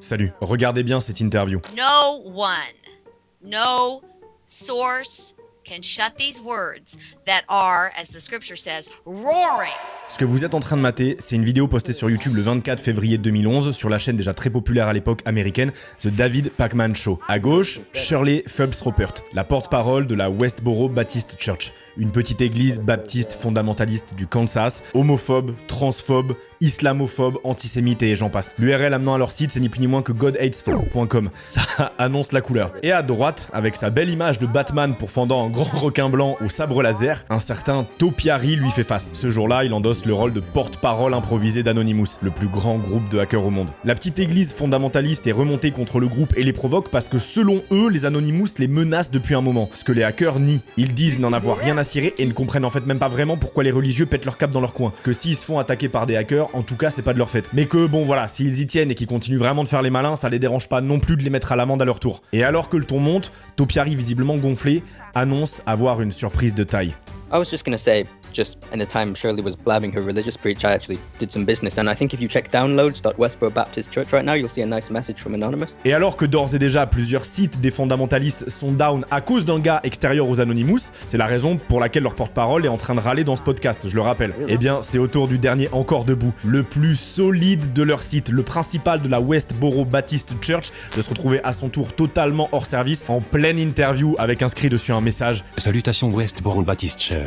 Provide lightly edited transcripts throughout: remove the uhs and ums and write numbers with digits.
Salut, regardez bien cette interview. No one, no source can shut these words that are, as the scripture says, roaring. Ce que vous êtes en train de mater, c'est une vidéo postée sur YouTube le 24 février 2011 sur la chaîne déjà très populaire à l'époque américaine, The David Pakman Show. À gauche, Shirley Phelps Roppert, la porte-parole de la Westboro Baptist Church, une petite église baptiste fondamentaliste du Kansas, homophobe, transphobe, islamophobe, antisémite et j'en passe. L'URL amenant à leur site, c'est ni plus ni moins que godhatesful.com. Ça annonce la couleur. Et à droite, avec sa belle image de Batman pourfendant un grand requin blanc au sabre laser, un certain Topiary lui fait face. Ce jour-là, il endosse le rôle de porte-parole improvisé d'Anonymous, le plus grand groupe de hackers au monde. La petite église fondamentaliste est remontée contre le groupe et les provoque parce que selon eux, les Anonymous les menacent depuis un moment. Ce que les hackers nient. Ils disent n'en avoir rien à cirer et ne comprennent en fait même pas vraiment pourquoi les religieux pètent leur cap dans leur coin. Que s'ils se font attaquer par des hackers, en tout cas c'est pas de leur fait. Mais que bon voilà, s'ils y tiennent et qu'ils continuent vraiment de faire les malins, ça les dérange pas non plus de les mettre à l'amende à leur tour. Et alors que le ton monte, Topiary visiblement gonflé annonce avoir une surprise de taille. I was just gonna say, just in the time Shirley was blabbing her religious preach, I actually did some business, and I think if you check downloads.westboro Baptist Church right now, you'll see a nice message from Anonymous. Et alors que d'ores et déjà plusieurs sites des fondamentalistes sont down à cause d'un gars extérieur aux Anonymous, c'est la raison pour laquelle leur porte-parole est en train de râler dans ce podcast, je le rappelle. Eh bien, c'est au tour du dernier encore debout, le plus solide de leur site, le principal de la Westboro Baptist Church, de se retrouver à son tour totalement hors service, en pleine interview avec inscrit dessus un message. Salutations Westboro Baptist Church.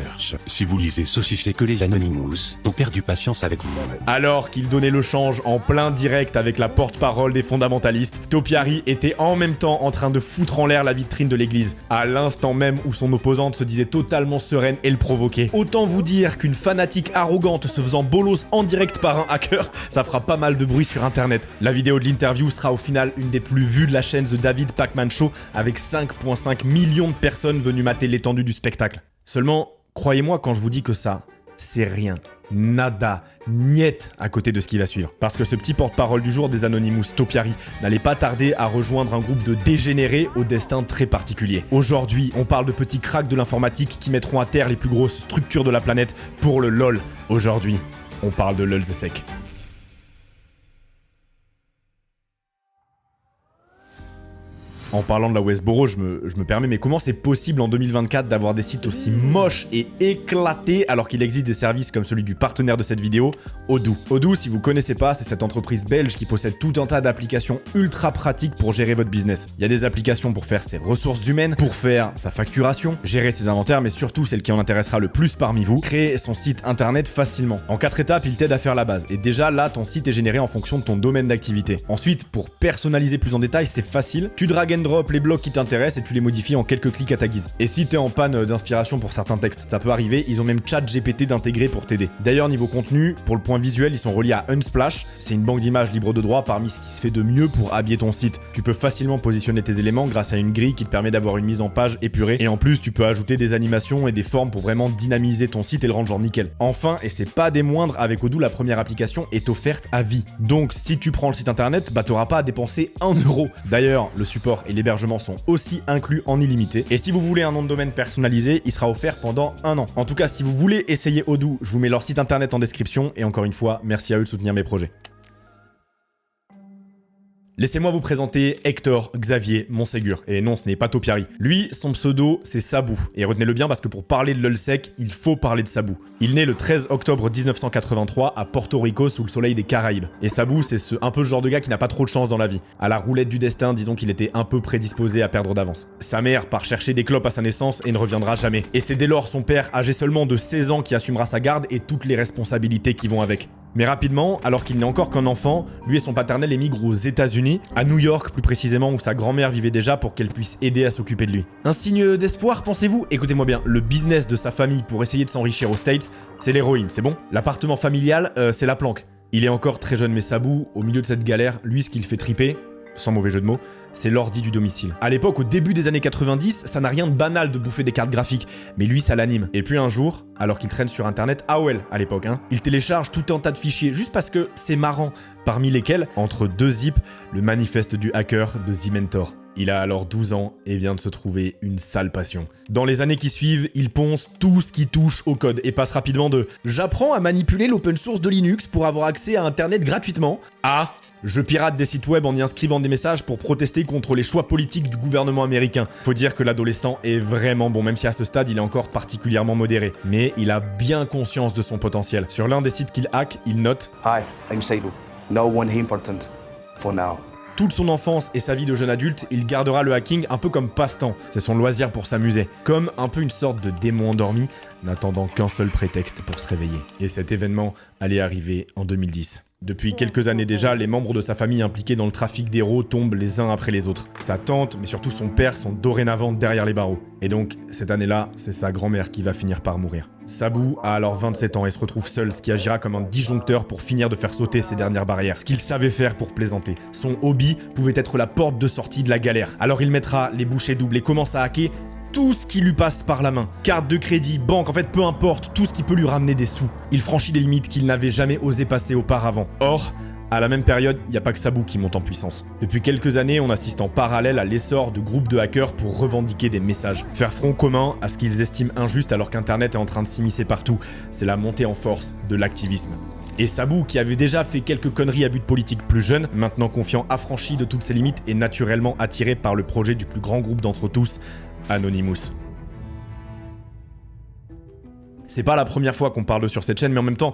Si vous lisez ceci, c'est que les Anonymous ont perdu patience avec vous. Alors qu'il donnait le change en plein direct avec la porte-parole des fondamentalistes, Topiary était en même temps en train de foutre en l'air la vitrine de l'église, à l'instant même où son opposante se disait totalement sereine et le provoquait. Autant vous dire qu'une fanatique arrogante se faisant bolos en direct par un hacker, ça fera pas mal de bruit sur internet. La vidéo de l'interview sera au final une des plus vues de la chaîne The David Pakman Show, avec 5,5 millions de personnes venues mater l'étendue du spectacle. Seulement, croyez-moi quand je vous dis que ça, c'est rien, nada, niet à côté de ce qui va suivre. Parce que ce petit porte-parole du jour des Anonymous, Topiary, n'allait pas tarder à rejoindre un groupe de dégénérés au destin très particulier. Aujourd'hui, on parle de petits cracks de l'informatique qui mettront à terre les plus grosses structures de la planète pour le LOL. Aujourd'hui, on parle de LOLZSEC. En parlant de la Westboro, je me permets, mais comment c'est possible en 2024 d'avoir des sites aussi moches et éclatés alors qu'il existe des services comme celui du partenaire de cette vidéo, Odoo. Odoo, si vous connaissez pas, c'est cette entreprise belge qui possède tout un tas d'applications ultra pratiques pour gérer votre business. Il y a des applications pour faire ses ressources humaines, pour faire sa facturation, gérer ses inventaires, mais surtout celle qui en intéressera le plus parmi vous, créer son site internet facilement. En 4 étapes, il t'aide à faire la base. Et déjà là, ton site est généré en fonction de ton domaine d'activité. Ensuite, pour personnaliser plus en détail, c'est facile. Tu drag and drop les blocs qui t'intéressent et tu les modifies en quelques clics à ta guise. Et si t'es en panne d'inspiration pour certains textes, ça peut arriver, ils ont même ChatGPT d'intégrer pour t'aider. D'ailleurs, niveau contenu, pour le point visuel, ils sont reliés à Unsplash. C'est une banque d'images libre de droit parmi ce qui se fait de mieux pour habiller ton site. Tu peux facilement positionner tes éléments grâce à une grille qui te permet d'avoir une mise en page épurée. Et en plus, tu peux ajouter des animations et des formes pour vraiment dynamiser ton site et le rendre genre nickel. Enfin, et c'est pas des moindres, avec Odoo, la première application est offerte à vie. Donc, si tu prends le site internet, bah t'auras pas à dépenser 1 euro. D'ailleurs, le support et l'hébergement sont aussi inclus en illimité. Et si vous voulez un nom de domaine personnalisé, il sera offert pendant 1 an. En tout cas, si vous voulez essayer Odoo, je vous mets leur site internet en description. Et encore une fois, merci à eux de soutenir mes projets. Laissez-moi vous présenter Hector Xavier Monségur. Et non, ce n'est pas Topiary. Lui, son pseudo, c'est Sabou. Et retenez-le bien parce que pour parler de LOLSEC, il faut parler de Sabou. Il naît le 13 octobre 1983 à Porto Rico sous le soleil des Caraïbes. Et Sabou, c'est un peu ce genre de gars qui n'a pas trop de chance dans la vie. À la roulette du destin, disons qu'il était un peu prédisposé à perdre d'avance. Sa mère part chercher des clopes à sa naissance et ne reviendra jamais. Et c'est dès lors son père, âgé seulement de 16 ans, qui assumera sa garde et toutes les responsabilités qui vont avec. Mais rapidement, alors qu'il n'est encore qu'un enfant, lui et son paternel émigrent aux États-Unis, à New York plus précisément, où sa grand-mère vivait déjà pour qu'elle puisse aider à s'occuper de lui. Un signe d'espoir, pensez-vous? Écoutez-moi bien, le business de sa famille pour essayer de s'enrichir aux States, c'est l'héroïne, c'est bon? L'appartement familial, c'est la planque. Il est encore très jeune mais Sabou, au milieu de cette galère, lui ce qu'il fait triper, sans mauvais jeu de mots, c'est l'ordi du domicile. À l'époque, au début des années 90, ça n'a rien de banal de bouffer des cartes graphiques, mais lui, ça l'anime. Et puis un jour, alors qu'il traîne sur internet, AOL à l'époque, il télécharge tout un tas de fichiers, juste parce que c'est marrant, parmi lesquels, entre 2 zips, le manifeste du hacker de The Mentor. Il a alors 12 ans et vient de se trouver une sale passion. Dans les années qui suivent, il ponce tout ce qui touche au code et passe rapidement de « J'apprends à manipuler l'open source de Linux pour avoir accès à Internet gratuitement » à « Je pirate des sites web en y inscrivant des messages pour protester contre les choix politiques du gouvernement américain ». Faut dire que l'adolescent est vraiment bon, même si à ce stade il est encore particulièrement modéré. Mais il a bien conscience de son potentiel. Sur l'un des sites qu'il hack, il note « Hi, I'm Sabu. No one important for now. » Toute son enfance et sa vie de jeune adulte, il gardera le hacking un peu comme passe-temps. C'est son loisir pour s'amuser. Comme un peu une sorte de démon endormi, n'attendant qu'un seul prétexte pour se réveiller. Et cet événement allait arriver en 2010. Depuis quelques années déjà, les membres de sa famille impliqués dans le trafic d'héros tombent les uns après les autres. Sa tante, mais surtout son père, sont dorénavant derrière les barreaux. Et donc, cette année-là, c'est sa grand-mère qui va finir par mourir. Sabu a alors 27 ans et se retrouve seul, ce qui agira comme un disjoncteur pour finir de faire sauter ses dernières barrières. Ce qu'il savait faire pour plaisanter. Son hobby pouvait être la porte de sortie de la galère. Alors il mettra les bouchées doubles et commence à hacker tout ce qui lui passe par la main. Carte de crédit, banque, en fait peu importe, tout ce qui peut lui ramener des sous. Il franchit des limites qu'il n'avait jamais osé passer auparavant. Or, à la même période, il n'y a pas que Sabu qui monte en puissance. Depuis quelques années, on assiste en parallèle à l'essor de groupes de hackers pour revendiquer des messages. Faire front commun à ce qu'ils estiment injuste alors qu'Internet est en train de s'immiscer partout. C'est la montée en force de l'activisme. Et Sabu, qui avait déjà fait quelques conneries à but politique plus jeune, maintenant confiant, affranchi de toutes ses limites et naturellement attiré par le projet du plus grand groupe d'entre tous, Anonymous. C'est pas la première fois qu'on parle sur cette chaîne, mais en même temps,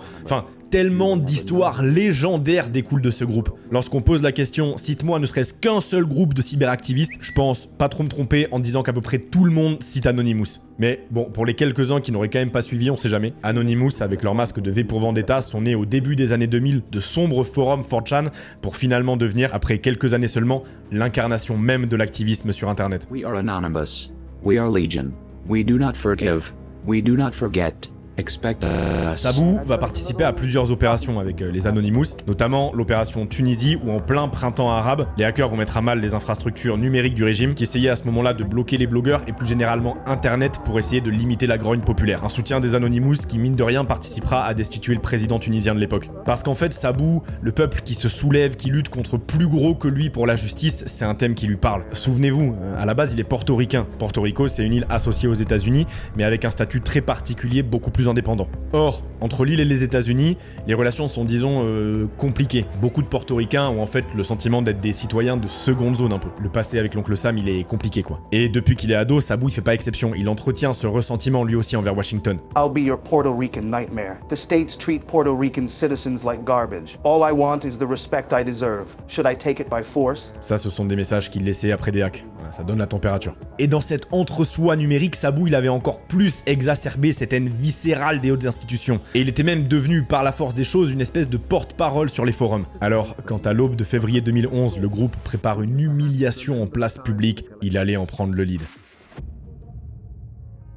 tellement d'histoires légendaires découlent de ce groupe. Lorsqu'on pose la question, cite-moi ne serait-ce qu'un seul groupe de cyberactivistes, je pense pas trop me tromper en disant qu'à peu près tout le monde cite Anonymous. Mais bon, pour les quelques-uns qui n'auraient quand même pas suivi, on sait jamais. Anonymous, avec leur masque de V pour Vendetta, sont nés au début des années 2000 de sombres forums 4chan pour finalement devenir, après quelques années seulement, l'incarnation même de l'activisme sur Internet. We are anonymous. We are legion. We do not forgive. We do not forget. Expect us. Sabu va participer à plusieurs opérations avec les Anonymous, notamment l'opération Tunisie où en plein printemps arabe, les hackers vont mettre à mal les infrastructures numériques du régime qui essayaient à ce moment-là de bloquer les blogueurs et plus généralement Internet pour essayer de limiter la grogne populaire. Un soutien des Anonymous qui mine de rien participera à destituer le président tunisien de l'époque. Parce qu'en fait Sabu, le peuple qui se soulève, qui lutte contre plus gros que lui pour la justice, c'est un thème qui lui parle. Souvenez-vous, à la base il est portoricain. Porto Rico c'est une île associée aux États-Unis mais avec un statut très particulier, beaucoup plus indépendant. Or, entre l'île et les États-Unis, les relations sont disons compliquées. Beaucoup de portoricains ont en fait le sentiment d'être des citoyens de seconde zone un peu. Le passé avec l'oncle Sam, il est compliqué quoi. Et depuis qu'il est ado, Sabu il fait pas exception. Il entretient ce ressentiment lui aussi envers Washington. I'll be your Puerto Rican nightmare. The states treat Puerto Rican citizens like garbage. All I want is the respect I deserve. Should I take it by force? Ça, ce sont des messages qu'il laissait après des hacks. Voilà, ça donne la température. Et dans cet entre-soi numérique, Sabu il avait encore plus exacerbé cette haine viscérale des hautes institutions. Et il était même devenu, par la force des choses, une espèce de porte-parole sur les forums. Alors, quand à l'aube de février 2011, le groupe prépare une humiliation en place publique, il allait en prendre le lead.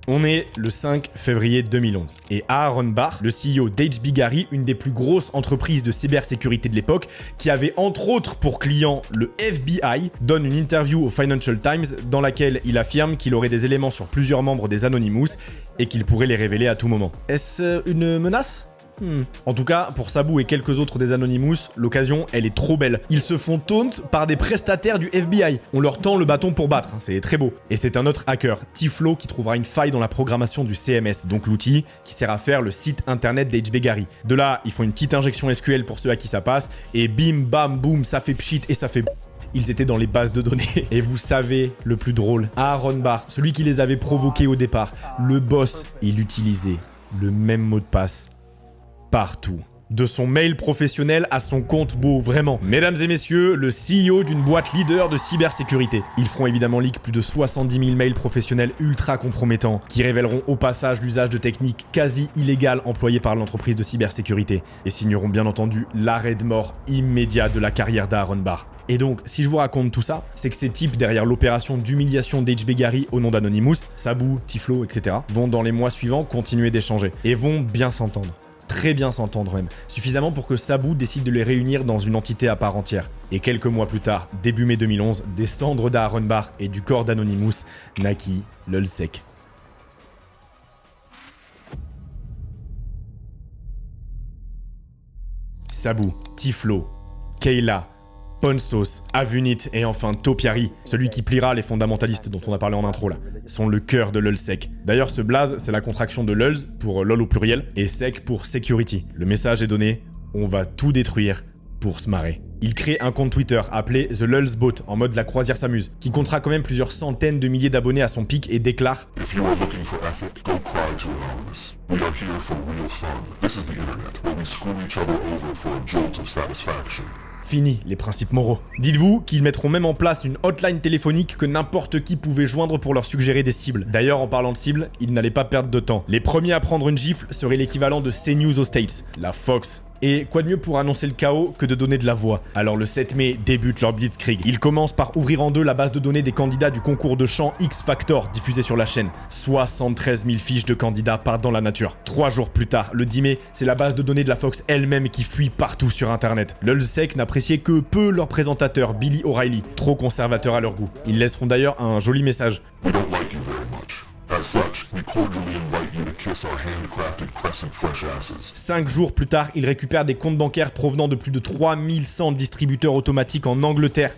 On est le 5 février 2011 et Aaron Barr, le CEO d'HB Gary, une des plus grosses entreprises de cybersécurité de l'époque, qui avait entre autres pour client le FBI, donne une interview au Financial Times dans laquelle il affirme qu'il aurait des éléments sur plusieurs membres des Anonymous et qu'il pourrait les révéler à tout moment. Est-ce une menace ? En tout cas, pour Sabu et quelques autres des Anonymous, l'occasion, elle est trop belle. Ils se font taunt par des prestataires du FBI. On leur tend le bâton pour battre, c'est très beau. Et c'est un autre hacker, Tiflo, qui trouvera une faille dans la programmation du CMS, donc l'outil qui sert à faire le site internet d'HB Gary. De là, ils font une petite injection SQL pour ceux à qui ça passe, et bim, bam, boum, ça fait pchit et ça fait... Ils étaient dans les bases de données. Et vous savez, le plus drôle, Aaron Barr, celui qui les avait provoqués au départ, le boss, il utilisait le même mot de passe partout. De son mail professionnel à son compte beau, vraiment. Mesdames et messieurs, le CEO d'une boîte leader de cybersécurité. Ils feront évidemment leak plus de 70 000 mails professionnels ultra compromettants, qui révéleront au passage l'usage de techniques quasi illégales employées par l'entreprise de cybersécurité, et signeront bien entendu l'arrêt de mort immédiat de la carrière d'Aaron Barr. Et donc, si je vous raconte tout ça, c'est que ces types derrière l'opération d'humiliation d'HB Gary au nom d'Anonymous, Sabu, Tiflo, etc., vont dans les mois suivants continuer d'échanger, et vont bien s'entendre. Très bien s'entendre même, suffisamment pour que Sabu décide de les réunir dans une entité à part entière. Et quelques mois plus tard, début mai 2011, des cendres d'Aaron Barr et du corps d'Anonymous naquit l'Ulsec. Sabu, Tiflo, Kayla, Ponsos, Avunit et enfin Topiary, celui qui pliera les fondamentalistes dont on a parlé en intro là, sont le cœur de lulzsec. D'ailleurs ce blaze, c'est la contraction de lulz pour lol au pluriel et sec pour security. Le message est donné, on va tout détruire pour se marrer. Il crée un compte Twitter appelé The Lulzbot, en mode la croisière s'amuse, qui comptera quand même plusieurs centaines de milliers d'abonnés à son pic et déclare If you are looking for ethic, go cry to Anonymous. We are here for real fun. This is the internet, where we screw each other over for a jolt of satisfaction. Fini les principes moraux. Dites-vous qu'ils mettront même en place une hotline téléphonique que n'importe qui pouvait joindre pour leur suggérer des cibles. D'ailleurs, en parlant de cibles, ils n'allaient pas perdre de temps. Les premiers à prendre une gifle seraient l'équivalent de CNews aux States, la Fox. Et quoi de mieux pour annoncer le chaos que de donner de la voix. Alors le 7 mai débute leur blitzkrieg. Ils commencent par ouvrir en deux la base de données des candidats du concours de chant X Factor diffusé sur la chaîne. 73 000 fiches de candidats partent dans la nature. 3 jours plus tard, le 10 mai, c'est la base de données de la Fox elle-même qui fuit partout sur internet. Lulzsec n'appréciait que peu leur présentateur Billy O'Reilly, trop conservateur à leur goût. Ils laisseront d'ailleurs un joli message. We don't like you very much. As such, we cordially invite you to kiss our handcrafted crescent fresh asses. 5 jours plus tard, ils récupèrent des comptes bancaires provenant de plus de 3100 distributeurs automatiques en Angleterre.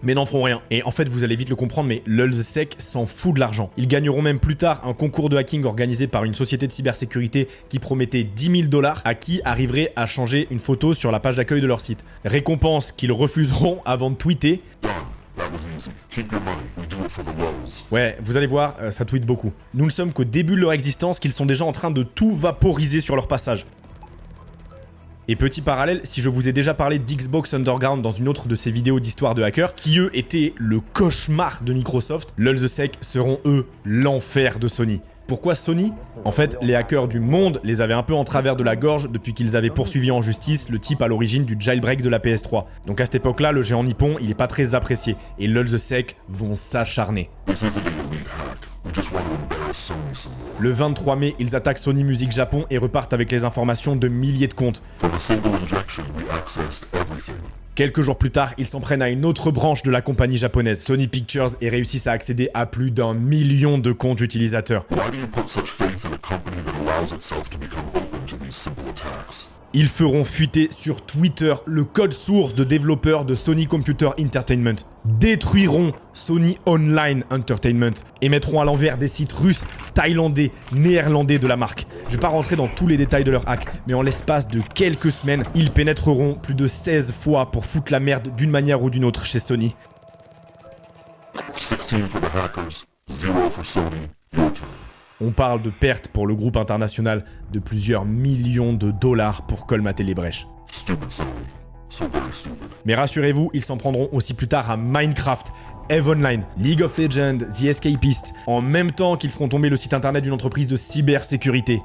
Mais n'en feront rien. Et en fait, vous allez vite le comprendre, mais lulzsec s'en fout de l'argent. Ils gagneront même plus tard un concours de hacking organisé par une société de cybersécurité qui promettait 10 000 $, à qui arriverait à changer une photo sur la page d'accueil de leur site. Récompense qu'ils refuseront avant de tweeter. Done. That was easy. Keep your money. We do it for the lulz. Ouais, vous allez voir, ça tweet beaucoup. Nous ne sommes qu'au début de leur existence qu'ils sont déjà en train de tout vaporiser sur leur passage. Et petit parallèle, si je vous ai déjà parlé d'Xbox Underground dans une autre de ces vidéos d'histoire de hackers, qui eux étaient le cauchemar de Microsoft, lulzsec seront eux l'enfer de Sony. Pourquoi Sony? En fait, les hackers du monde les avaient un peu en travers de la gorge depuis qu'ils avaient poursuivi en justice le type à l'origine du jailbreak de la PS3. Donc à cette époque-là, le géant nippon, il est pas très apprécié, et lulzsec vont s'acharner. This isn't an elite hack. We just want to embarrass Sony some more. Le 23 mai, ils attaquent Sony Music Japon et repartent avec les informations de milliers de comptes. From a single injection, we accessed everything. Quelques jours plus tard, ils s'en prennent à une autre branche de la compagnie japonaise, Sony Pictures, et réussissent à accéder à plus d'1 million de comptes utilisateurs. Why do you put such faith in a company that allows itself to become open to these simple attacks? Ils feront fuiter sur Twitter le code source de développeurs de Sony Computer Entertainment, détruiront Sony Online Entertainment et mettront à l'envers des sites russes, thaïlandais, néerlandais de la marque. Je vais pas rentrer dans tous les détails de leur hack, mais en l'espace de quelques semaines, ils pénétreront plus de 16 fois pour foutre la merde d'une manière ou d'une autre chez Sony. 16 for the hackers, 0 for Sony. Your turn. On parle de pertes pour le groupe international de plusieurs millions de dollars pour colmater les brèches. Stupid Sony. So very stupid. Mais rassurez-vous, ils s'en prendront aussi plus tard à Minecraft, EVE Online, League of Legends, The Escapist, en même temps qu'ils feront tomber le site internet d'une entreprise de cybersécurité.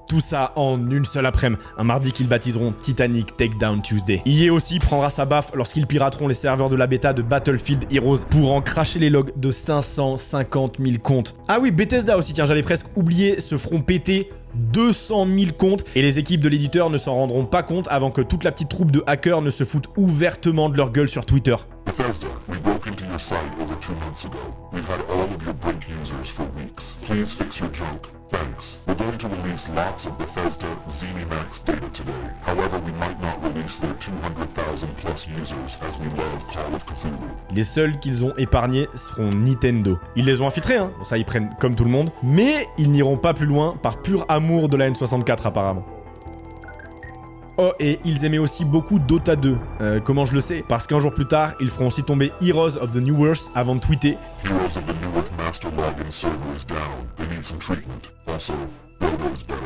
Tout ça en une seule après-midi, un mardi qu'ils baptiseront Titanic Takedown Tuesday. EA aussi prendra sa baffe lorsqu'ils pirateront les serveurs de la bêta de Battlefield Heroes pour en cracher les logs de 550 000 comptes. Ah oui, Bethesda aussi, tiens, j'allais presque oublier, se feront péter 200 000 comptes et les équipes de l'éditeur ne s'en rendront pas compte avant que toute la petite troupe de hackers ne se foutent ouvertement de leur gueule sur Twitter. Bethesda, we broke into your site over 2 months ago. We've had all of your brink users for weeks. Please fix your junk. Thanks. We're going to release lots of Bethesda ZeniMax data today. However, we might not release their 200,000 plus users as we love Call of Cthulhu. Les seuls qu'ils ont épargnés seront Nintendo. Ils les ont infiltrés, hein, bon, ça ils prennent comme tout le monde, mais ils n'iront pas plus loin par pur amour de la N64 apparemment. Oh, et ils aimaient aussi beaucoup Dota 2. Comment je le sais? Parce qu'un jour plus tard, ils feront aussi tomber Heroes of the New Earth avant de tweeter Heroes of the New Earth Master Login server is down. They need some treatment. Also, Dota is better.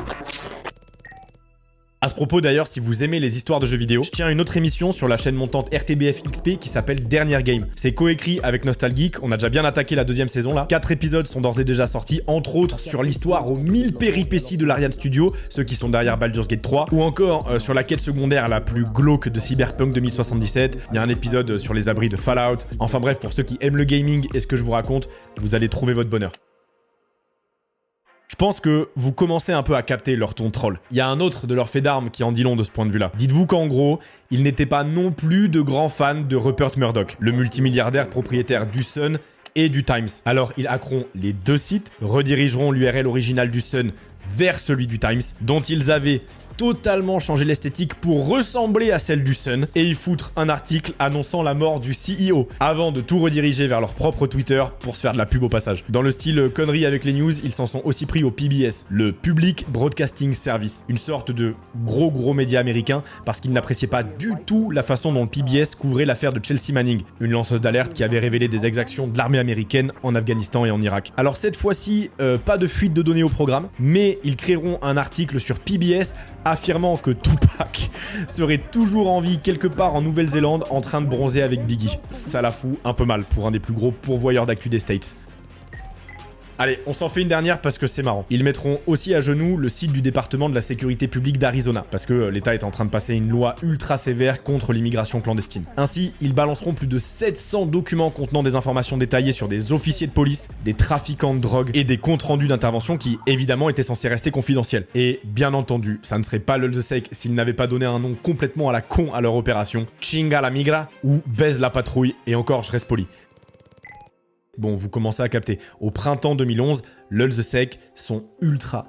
À ce propos d'ailleurs, si vous aimez les histoires de jeux vidéo, je tiens une autre émission sur la chaîne montante RTBF XP qui s'appelle Dernière Game. C'est coécrit avec Nostalgeek, on a déjà bien attaqué la 2e saison là. 4 épisodes sont d'ores et déjà sortis, entre autres sur l'histoire aux 1000 péripéties de l'Ariane Studio, ceux qui sont derrière Baldur's Gate 3, ou encore sur la quête secondaire la plus glauque de Cyberpunk 2077. Il y a un épisode sur les abris de Fallout. Enfin bref, pour ceux qui aiment le gaming et ce que je vous raconte, vous allez trouver votre bonheur. Je pense que vous commencez un peu à capter leur ton troll. Il y a un autre de leur fait d'armes qui en dit long de ce point de vue-là. Dites-vous qu'en gros, ils n'étaient pas non plus de grands fans de Rupert Murdoch, le multimilliardaire propriétaire du Sun et du Times. Alors ils hackeront les deux sites, redirigeront l'URL originale du Sun vers celui du Times, dont ils avaient totalement changer l'esthétique pour ressembler à celle du Sun et y foutre un article annonçant la mort du CEO, avant de tout rediriger vers leur propre Twitter pour se faire de la pub au passage. Dans le style connerie avec les news, ils s'en sont aussi pris au PBS, le Public Broadcasting Service, une sorte de gros média américain parce qu'ils n'appréciaient pas du tout la façon dont le PBS couvrait l'affaire de Chelsea Manning, une lanceuse d'alerte qui avait révélé des exactions de l'armée américaine en Afghanistan et en Irak. Alors cette fois-ci, pas de fuite de données au programme, mais ils créeront un article sur PBS affirmant que Tupac serait toujours en vie quelque part en Nouvelle-Zélande en train de bronzer avec Biggie. Ça la fout un peu mal pour un des plus gros pourvoyeurs d'actu des States. Allez, on s'en fait une dernière parce que c'est marrant. Ils mettront aussi à genoux le site du département de la sécurité publique d'Arizona, parce que l'État est en train de passer une loi ultra sévère contre l'immigration clandestine. Ainsi, ils balanceront plus de 700 documents contenant des informations détaillées sur des officiers de police, des trafiquants de drogue et des comptes rendus d'intervention qui, évidemment, étaient censés rester confidentiels. Et bien entendu, ça ne serait pas l'Ulzsec s'ils n'avaient pas donné un nom complètement à la con à leur opération, Chinga la migra ou Baise la patrouille, et encore je reste poli. Bon, vous commencez à capter. Au printemps 2011, l'Ulzsec sont ultra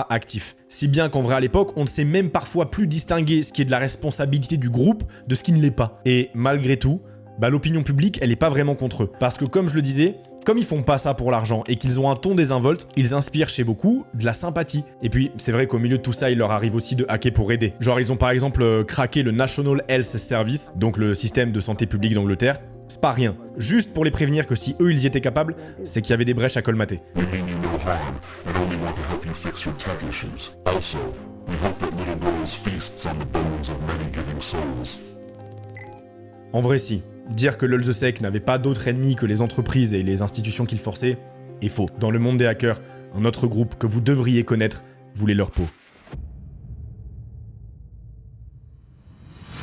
actifs. Si bien qu'en vrai à l'époque, on ne sait même parfois plus distinguer ce qui est de la responsabilité du groupe de ce qui ne l'est pas. Et malgré tout, l'opinion publique, elle est pas vraiment contre eux. Parce que comme je le disais, comme ils font pas ça pour l'argent et qu'ils ont un ton désinvolte, ils inspirent chez beaucoup de la sympathie. Et puis, c'est vrai qu'au milieu de tout ça, il leur arrive aussi de hacker pour aider. Genre, ils ont par exemple craqué le National Health Service, donc le système de santé publique d'Angleterre. C'est pas rien. Juste pour les prévenir que si eux ils y étaient capables, c'est qu'il y avait des brèches à colmater. We mean you no harm and only want to help you fix your tech issues. Also, we hope that Little Rose feasts on the bones of many giving souls. En vrai si, dire que l'Ulzsec n'avait pas d'autre ennemi que les entreprises et les institutions qu'il forçait est faux. Dans le monde des hackers, un autre groupe que vous devriez connaître voulait leur peau.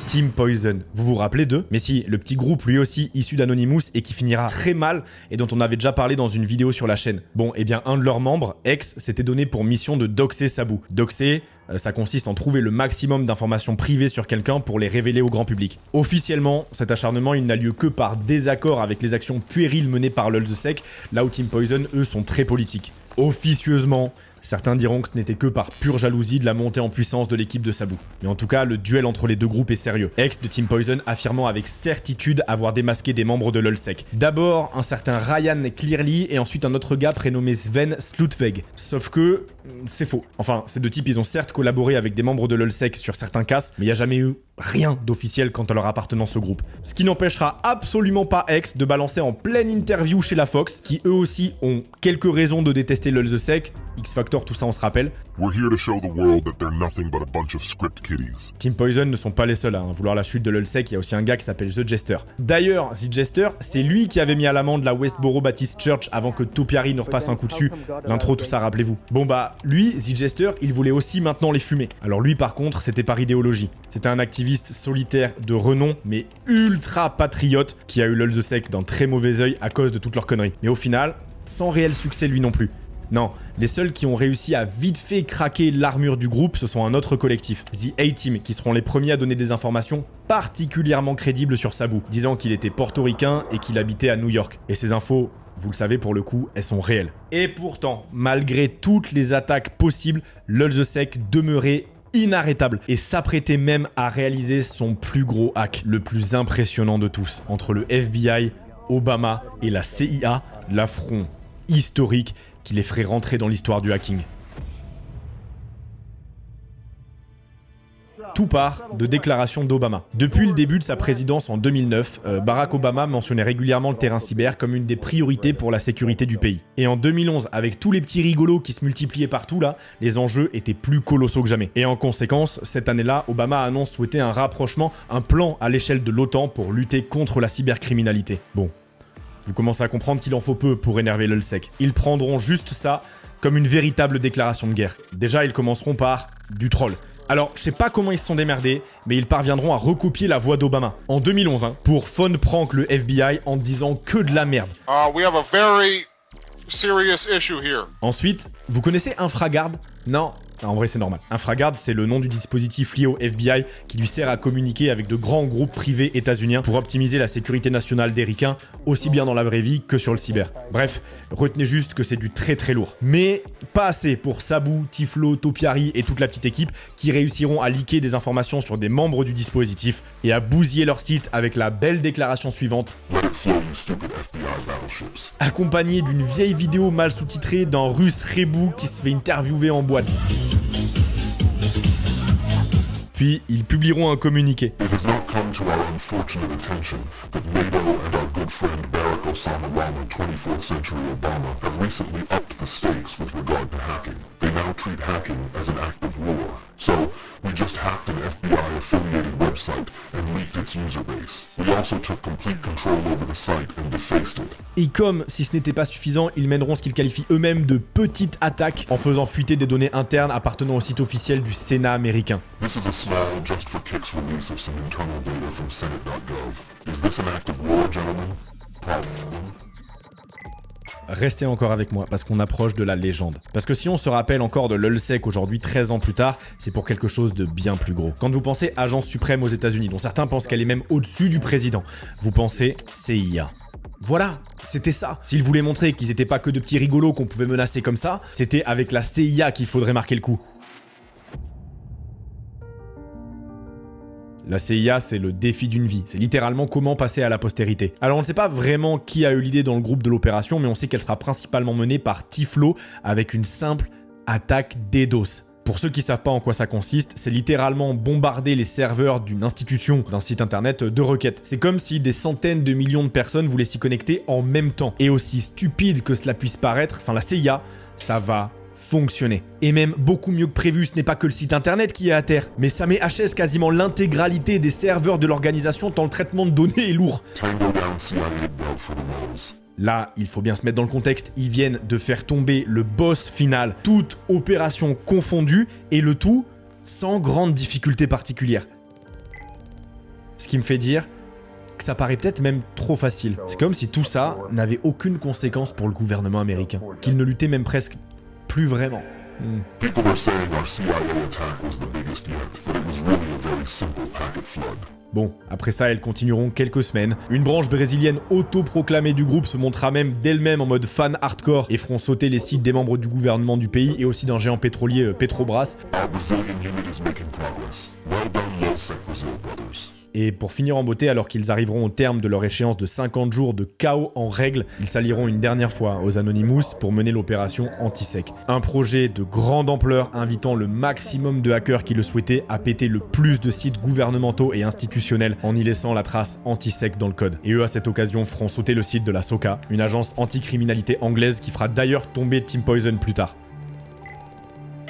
Team Poison. Vous vous rappelez d'eux? Mais si, le petit groupe lui aussi issu d'Anonymous et qui finira très mal et dont on avait déjà parlé dans une vidéo sur la chaîne. Bon, eh bien un de leurs membres, X, s'était donné pour mission de doxer Sabu. Doxer, ça consiste en trouver le maximum d'informations privées sur quelqu'un pour les révéler au grand public. Officiellement, cet acharnement il n'a lieu que par désaccord avec les actions puériles menées par l'Ulzsec, là où Team Poison, eux, sont très politiques. Officieusement, certains diront que ce n'était que par pure jalousie de la montée en puissance de l'équipe de Sabu. Mais en tout cas, le duel entre les deux groupes est sérieux. X de Team Poison affirmant avec certitude avoir démasqué des membres de l'Ulzsec. D'abord, un certain Ryan Clearly et ensuite un autre gars prénommé Sven Slutveg. Sauf que, c'est faux. Enfin, ces deux types, ils ont certes collaboré avec des membres de l'Ulzsec sur certains cas, mais il n'y a jamais eu rien d'officiel quant à leur appartenance au groupe. Ce qui n'empêchera absolument pas X de balancer en pleine interview chez la Fox, qui eux aussi ont quelques raisons de détester l'Ulzsec, X-Factor, tout ça on se rappelle. We're here to show the world that they're nothing but a bunch of script kiddies. Team Poison ne sont pas les seuls à vouloir la chute de l'Ulzsec, il y a aussi un gars qui s'appelle The Jester. D'ailleurs, The Jester, c'est lui qui avait mis à l'amende la Westboro Baptist Church avant que Topiary ne repasse un coup dessus. L'intro, tout ça, rappelez-vous. Bon bah, lui, The Jester, il voulait aussi maintenant les fumer. Alors lui par contre, c'était par idéologie. C'était un activiste solitaire de renom, mais ultra patriote, qui a eu l'Ulzsec d'un très mauvais œil à cause de toutes leurs conneries. Mais au final, sans réel succès lui non plus. Non, les seuls qui ont réussi à vite fait craquer l'armure du groupe, ce sont un autre collectif, The A-Team, qui seront les premiers à donner des informations particulièrement crédibles sur Sabu, disant qu'il était portoricain et qu'il habitait à New York. Et ces infos, vous le savez pour le coup, elles sont réelles. Et pourtant, malgré toutes les attaques possibles, l'Ulzsec demeurait inarrêtable et s'apprêtait même à réaliser son plus gros hack, le plus impressionnant de tous, entre le FBI, Obama et la CIA, l'affront historique qui les ferait rentrer dans l'histoire du hacking. Tout part de déclarations d'Obama. Depuis le début de sa présidence en 2009, Barack Obama mentionnait régulièrement le terrain cyber comme une des priorités pour la sécurité du pays. Et en 2011, avec tous les petits rigolos qui se multipliaient partout là, les enjeux étaient plus colossaux que jamais. Et en conséquence, cette année-là, Obama annonce souhaiter un rapprochement, un plan à l'échelle de l'OTAN pour lutter contre la cybercriminalité. Bon, vous commencez à comprendre qu'il en faut peu pour énerver l'Ulzsec. Ils prendront juste ça comme une véritable déclaration de guerre. Déjà, ils commenceront par du troll. Alors, je sais pas comment ils se sont démerdés, mais ils parviendront à recopier la voix d'Obama. En 2011, pour fun prank le FBI en disant que de la merde. We have a very serious issue here. Ensuite, vous connaissez Infraguard? Non, En vrai, c'est normal. InfraGard, c'est le nom du dispositif lié au FBI qui lui sert à communiquer avec de grands groupes privés états-uniens pour optimiser la sécurité nationale des ricains, aussi bien dans la vraie vie que sur le cyber. Bref, retenez juste que c'est du très très lourd. Mais pas assez pour Sabu, Tiflo, Topiary et toute la petite équipe qui réussiront à leaker des informations sur des membres du dispositif et à bousiller leur site avec la belle déclaration suivante. Let it flow, you stupid FBI battleships. Accompagné d'une vieille vidéo mal sous-titrée d'un russe rebou qui se fait interviewer en boîte. Puis, ils publieront un communiqué. It has not come to our unfortunate attention that NATO and our good friend Barack Osama Obama, 24th century Obama, have recently upped the stakes with regard to hacking. They now treat hacking as an act of war. So, we just hacked an FBI-affiliated website and leaked its user base. We also took complete control over the site and defaced it. Et comme si ce n'était pas suffisant, ils mèneront ce qu'ils qualifient eux-mêmes de petites attaques en faisant fuiter des données internes appartenant au site officiel du Sénat américain. This is a small, just for kicks release of some internal data from Senate.gov. Is this an act of war, gentlemen? Probably. Restez encore avec moi, parce qu'on approche de la légende. Parce que si on se rappelle encore de l'Ulsec aujourd'hui, 13 ans plus tard, c'est pour quelque chose de bien plus gros. Quand vous pensez agence suprême aux États-Unis, dont certains pensent qu'elle est même au-dessus du président, vous pensez CIA. Voilà, c'était ça. S'ils voulaient montrer qu'ils étaient pas que de petits rigolos qu'on pouvait menacer comme ça, c'était avec la CIA qu'il faudrait marquer le coup. La CIA, c'est le défi d'une vie. C'est littéralement comment passer à la postérité. Alors on ne sait pas vraiment qui a eu l'idée dans le groupe de l'opération, mais on sait qu'elle sera principalement menée par Tiflo avec une simple attaque DDoS. Pour ceux qui savent pas en quoi ça consiste, c'est littéralement bombarder les serveurs d'une institution, d'un site internet de requêtes. C'est comme si des centaines de millions de personnes voulaient s'y connecter en même temps. Et aussi stupide que cela puisse paraître, la CIA, ça va fonctionner. Et même beaucoup mieux que prévu, ce n'est pas que le site internet qui est à terre, mais ça met à HS quasiment l'intégralité des serveurs de l'organisation tant le traitement de données est lourd. Tango down CIA belt for the walls. Là, il faut bien se mettre dans le contexte, ils viennent de faire tomber le boss final, toute opération confondue, et le tout sans grande difficulté particulière. Ce qui me fait dire que ça paraît peut-être même trop facile. C'est comme si tout ça n'avait aucune conséquence pour le gouvernement américain, qu'il ne luttait même presque plus vraiment. People are saying our CIA attack was the biggest yet, but it was really a very simple packet flood. Bon, après ça, elles continueront quelques semaines. Une branche brésilienne autoproclamée du groupe se montrera même d'elle-même en mode fan hardcore et feront sauter les sites des membres du gouvernement du pays et aussi d'un géant pétrolier Petrobras. Our Brazilian unit is making progress. Well done, Lulsec Brazil brothers. Et pour finir en beauté, alors qu'ils arriveront au terme de leur échéance de 50 jours de chaos en règle, ils s'allieront une dernière fois aux Anonymous pour mener l'opération Antisec. Un projet de grande ampleur invitant le maximum de hackers qui le souhaitaient à péter le plus de sites gouvernementaux et institutionnels en y laissant la trace Antisec dans le code. Et eux, à cette occasion, feront sauter le site de la SOCA, une agence anticriminalité anglaise qui fera d'ailleurs tomber Team Poison plus tard.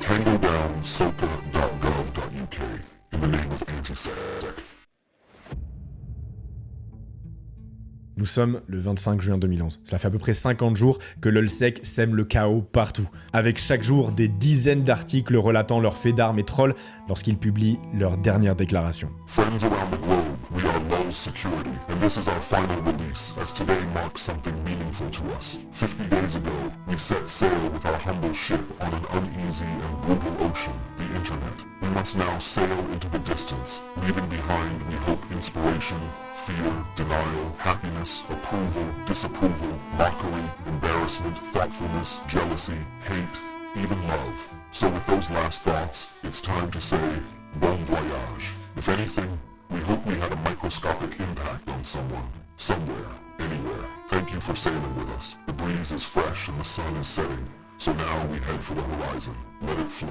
Tango down soca.gov.uk in the name of Antisec. Nous sommes le 25 juin 2011. Cela fait à peu près 50 jours que l'Ulsec sème le chaos partout, avec chaque jour des dizaines d'articles relatant leurs faits d'armes et trolls lorsqu'ils publient leur dernière déclaration. Friends around the globe, we are Lulz Security, and this is our final release, as today marks something meaningful to us. 50 days ago, we set sail with our humble ship on an uneasy and brutal ocean, the internet. We must now sail into the distance, leaving behind, we hope, inspiration, fear, denial, happiness, approval, disapproval, mockery, embarrassment, thoughtfulness, jealousy, hate, even love. So with those last thoughts, it's time to say, bon voyage. If anything, we hope we had a microscopic impact on someone, somewhere, anywhere. Thank you for sailing with us. The breeze is fresh and the sun is setting, so now we head for the horizon. Let it flow.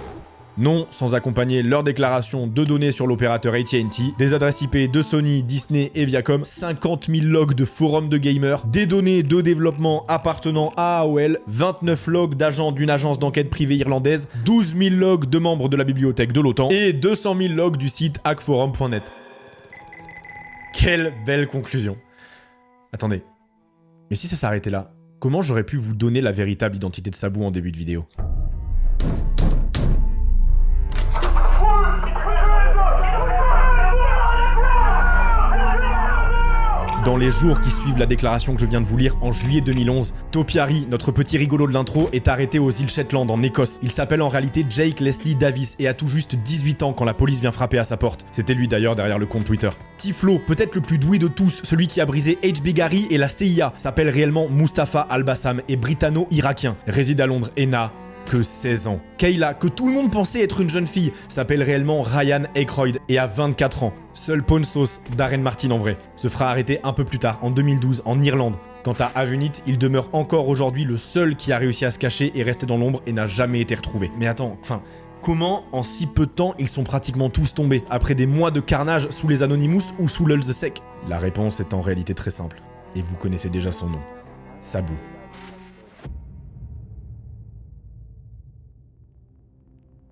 Non, sans accompagner leur déclaration de données sur l'opérateur AT&T, des adresses IP de Sony, Disney et Viacom, 50 000 logs de forums de gamers, des données de développement appartenant à AOL, 29 logs d'agents d'une agence d'enquête privée irlandaise, 12 000 logs de membres de la bibliothèque de l'OTAN et 200 000 logs du site hackforum.net. Quelle belle conclusion. Attendez, mais si ça s'arrêtait là, comment j'aurais pu vous donner la véritable identité de Sabu en début de vidéo ? Dans les jours qui suivent la déclaration que je viens de vous lire, en juillet 2011, Topiary, notre petit rigolo de l'intro, est arrêté aux îles Shetland en Écosse. Il s'appelle en réalité Jake Leslie Davis et a tout juste 18 ans quand la police vient frapper à sa porte. C'était lui d'ailleurs derrière le compte Twitter. Tiflo, peut-être le plus doué de tous, celui qui a brisé HB Gary et la CIA, s'appelle réellement Mustafa Al-Bassam et britanno-irakien. Réside à Londres et n'a que 16 ans. Kayla, que tout le monde pensait être une jeune fille, s'appelle réellement Ryan Aykroyd et a 24 ans. Seul pawn sauce Darren Martin en vrai. Se fera arrêter un peu plus tard, en 2012, en Irlande. Quant à Avenit, il demeure encore aujourd'hui le seul qui a réussi à se cacher et rester dans l'ombre et n'a jamais été retrouvé. Mais attends, comment en si peu de temps ils sont pratiquement tous tombés, après des mois de carnage sous les Anonymous ou sous l'Ulzsec? La réponse est en réalité très simple. Et vous connaissez déjà son nom. Sabu.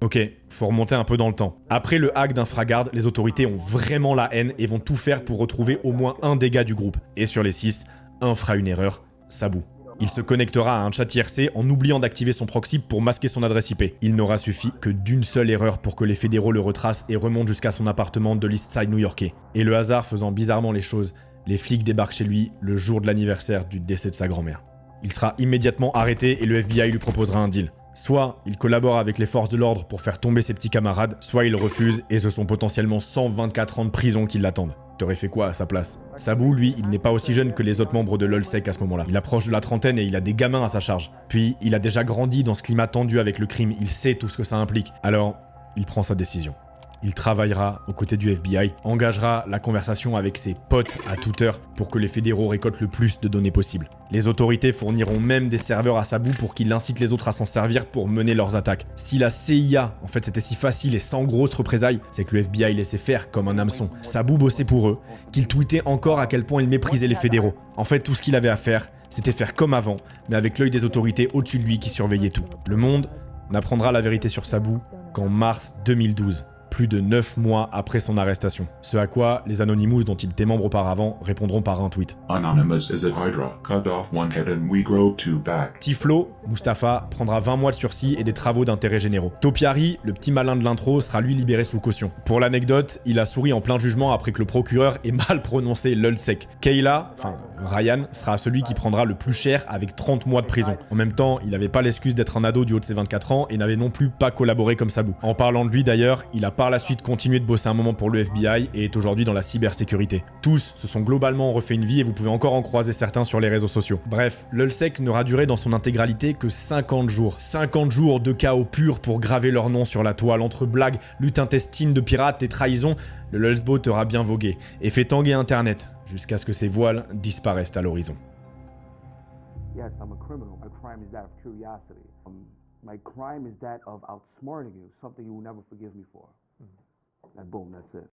Ok, faut remonter un peu dans le temps. Après le hack d'Infragard, les autorités ont vraiment la haine et vont tout faire pour retrouver au moins un des gars du groupe. Et sur les 6, un fera une erreur, Sabu. Il se connectera à un chat IRC en oubliant d'activer son proxy pour masquer son adresse IP. Il n'aura suffi que d'une seule erreur pour que les fédéraux le retracent et remontent jusqu'à son appartement de l'East Side new-yorkais. Et le hasard faisant bizarrement les choses, les flics débarquent chez lui le jour de l'anniversaire du décès de sa grand-mère. Il sera immédiatement arrêté et le FBI lui proposera un deal. Soit il collabore avec les forces de l'ordre pour faire tomber ses petits camarades, soit il refuse et ce sont potentiellement 124 ans de prison qui l'attendent. T'aurais fait quoi à sa place? Sabu, lui, il n'est pas aussi jeune que les autres membres de l'Ulzsec à ce moment-là. Il approche de la trentaine et il a des gamins à sa charge. Puis, il a déjà grandi dans ce climat tendu avec le crime, il sait tout ce que ça implique. Alors, il prend sa décision. Il travaillera aux côtés du FBI, engagera la conversation avec ses potes à toute heure pour que les fédéraux récoltent le plus de données possible. Les autorités fourniront même des serveurs à Sabu pour qu'il incite les autres à s'en servir pour mener leurs attaques. Si la CIA, en fait, c'était si facile et sans grosses représailles, c'est que le FBI laissait faire comme un hameçon. Sabu bossait pour eux, qu'il tweetait encore à quel point il méprisait les fédéraux. En fait, tout ce qu'il avait à faire, c'était faire comme avant, mais avec l'œil des autorités au-dessus de lui qui surveillait tout. Le monde n'apprendra la vérité sur Sabu qu'en mars 2012. Plus de 9 mois après son arrestation. Ce à quoi les Anonymous dont il était membre auparavant répondront par un tweet. Anonymous is a Hydra. Cut off one head and we grow two back. Tiflo, Mustafa, prendra 20 mois de sursis et des travaux d'intérêt généraux. Topiary, le petit malin de l'intro, sera lui libéré sous caution. Pour l'anecdote, il a souri en plein jugement après que le procureur ait mal prononcé l'Ulzsec. Kayla, Ryan, sera celui qui prendra le plus cher avec 30 mois de prison. En même temps, il n'avait pas l'excuse d'être un ado du haut de ses 24 ans et n'avait non plus pas collaboré comme Sabu. En parlant de lui d'ailleurs, il a par la suite continué de bosser un moment pour le FBI et est aujourd'hui dans la cybersécurité. Tous se sont globalement refait une vie et vous pouvez encore en croiser certains sur les réseaux sociaux. Bref, l'Ulzsec n'aura duré dans son intégralité que 50 jours. 50 jours de chaos pur pour graver leur nom sur la toile. Entre blagues, lutte intestine de pirates et trahison, le Lulzbot aura bien vogué et fait tanguer Internet jusqu'à ce que ses voiles disparaissent à l'horizon. Yes, I'm a criminal. My crime is that of curiosity. My crime is that of outsmarting you, something you will never forgive me for. And boom, that's it.